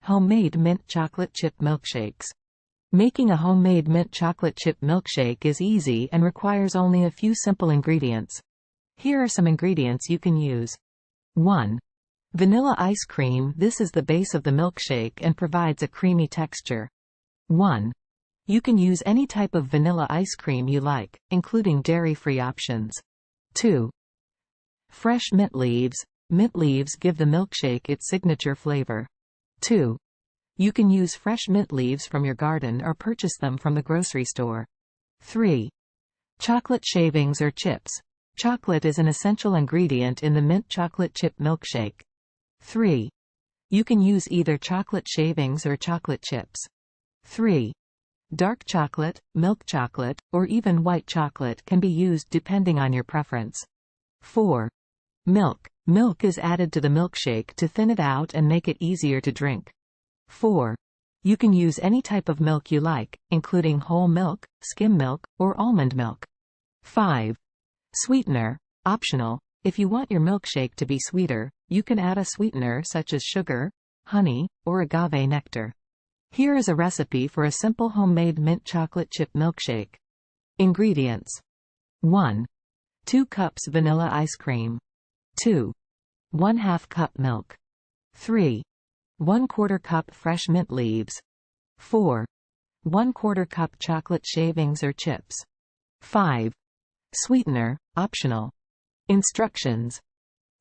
Homemade mint chocolate chip milkshakes. Making a homemade mint chocolate chip milkshake is easy and requires only a few simple ingredients. Here are some ingredients you can use. 1. Vanilla ice cream. This is the base of the milkshake and provides a creamy texture. 1. You can use any type of vanilla ice cream you like, including dairy-free options. 2. Fresh mint leaves. Mint leaves give the milkshake its signature flavor. 2. You can use fresh mint leaves from your garden or purchase them from the grocery store. 3. Chocolate shavings or chips. Chocolate is an essential ingredient in the mint chocolate chip milkshake. 3. You can use either chocolate shavings or chocolate chips. 3. Dark chocolate, milk chocolate, or even white chocolate can be used depending on your preference. 4. Milk. Milk is added to the milkshake to thin it out and make it easier to drink. 4. You can use any type of milk you like, including whole milk, skim milk, or almond milk. 5. Sweetener. Optional. If you want your milkshake to be sweeter, you can add a sweetener such as sugar, honey, or agave nectar. Here is a recipe for a simple homemade mint chocolate chip milkshake. Ingredients. 1. 2 cups vanilla ice cream. 2. 1/2 cup milk. 3. 1/4 cup fresh mint leaves. 4. 1/4 cup chocolate shavings or chips. 5. Sweetener, optional. Instructions.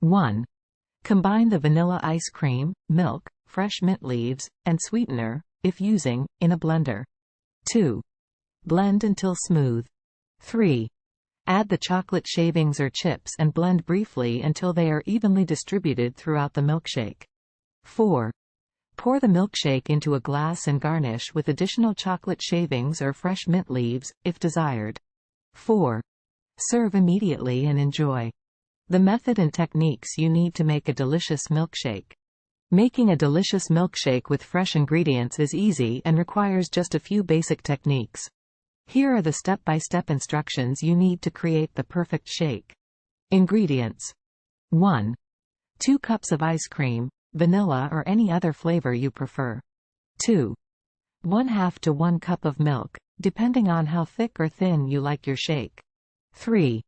1. Combine the vanilla ice cream, milk, fresh mint leaves, and sweetener, if using, in a blender. 2. Blend until smooth. 3. Add the chocolate shavings or chips and blend briefly until they are evenly distributed throughout the milkshake. 4. Pour the milkshake into a glass and garnish with additional chocolate shavings or fresh mint leaves, if desired. 4. Serve immediately and enjoy. The method and techniques you need to make a delicious milkshake. Making a delicious milkshake with fresh ingredients is easy and requires just a few basic techniques. Here are the step-by-step instructions you need to create the perfect shake. Ingredients. 1. 2 cups of ice cream, vanilla or any other flavor you prefer. 2. 1/2 to 1 cup of milk, depending on how thick or thin you like your shake. 3.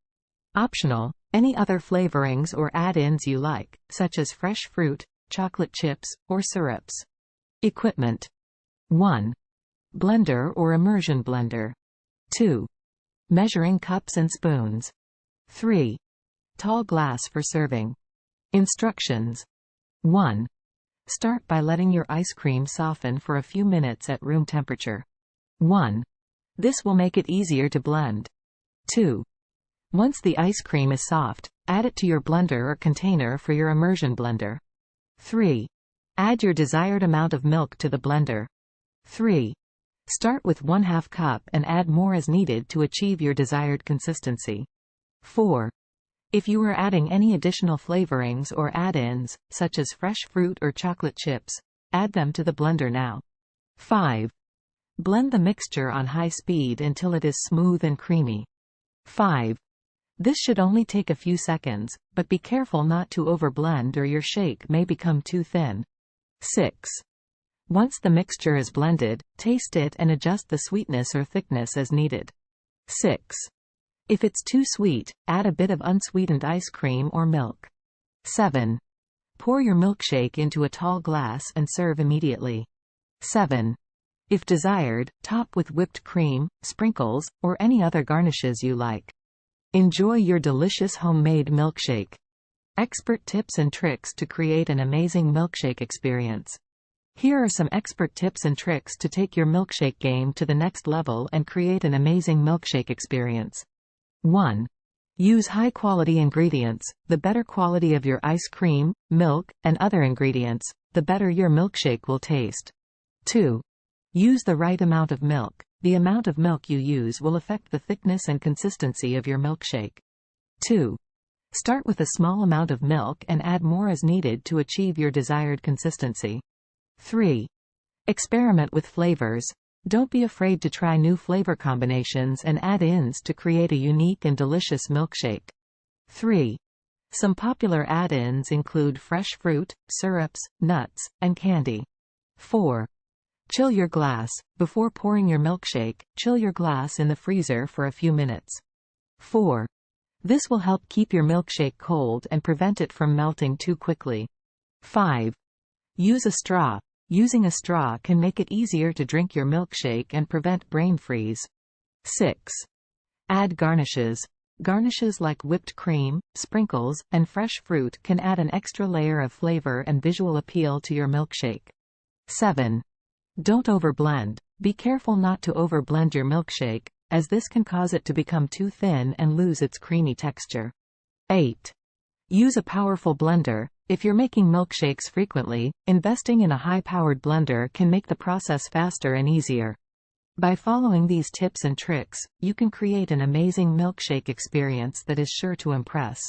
Optional, any other flavorings or add-ins you like, such as fresh fruit, chocolate chips, or syrups. Equipment. 1. Blender or immersion blender. 2. Measuring cups and spoons. 3. Tall glass for serving. Instructions. 1. Start by letting your ice cream soften for a few minutes at room temperature. 1. This will make it easier to blend. 2. Once the ice cream is soft, add it to your blender or container for your immersion blender. 3. Add your desired amount of milk to the blender. 3. Start with 1/2 cup and add more as needed to achieve your desired consistency. 4. If you are adding any additional flavorings or add-ins, such as fresh fruit or chocolate chips, add them to the blender now. 5. Blend the mixture on high speed until it is smooth and creamy. 5. This should only take a few seconds, but be careful not to overblend or your shake may become too thin. 6. Once the mixture is blended, taste it and adjust the sweetness or thickness as needed. 6. If it's too sweet, add a bit of unsweetened ice cream or milk. 7. Pour your milkshake into a tall glass and serve immediately. 7. If desired, top with whipped cream, sprinkles, or any other garnishes you like. Enjoy your delicious homemade milkshake. Expert tips and tricks to create an amazing milkshake experience. Here are some expert tips and tricks to take your milkshake game to the next level and create an amazing milkshake experience. 1. Use high-quality ingredients. The better quality of your ice cream, milk, and other ingredients, the better your milkshake will taste. 2. Use the right amount of milk. The amount of milk you use will affect the thickness and consistency of your milkshake. 2. Start with a small amount of milk and add more as needed to achieve your desired consistency. 3. Experiment with flavors. Don't be afraid to try new flavor combinations and add-ins to create a unique and delicious milkshake. 3. Some popular add-ins include fresh fruit, syrups, nuts, and candy. 4. Chill your glass. Before pouring your milkshake, chill your glass in the freezer for a few minutes. 4. This will help keep your milkshake cold and prevent it from melting too quickly. 5. Use a straw. Using a straw can make it easier to drink your milkshake and prevent brain freeze. 6. Add garnishes. Garnishes like whipped cream, sprinkles, and fresh fruit can add an extra layer of flavor and visual appeal to your milkshake. 7. Don't overblend. Be careful not to overblend your milkshake, as this can cause it to become too thin and lose its creamy texture. 8. Use a powerful blender. If you're making milkshakes frequently, investing in a high-powered blender can make the process faster and easier. By following these tips and tricks, you can create an amazing milkshake experience that is sure to impress.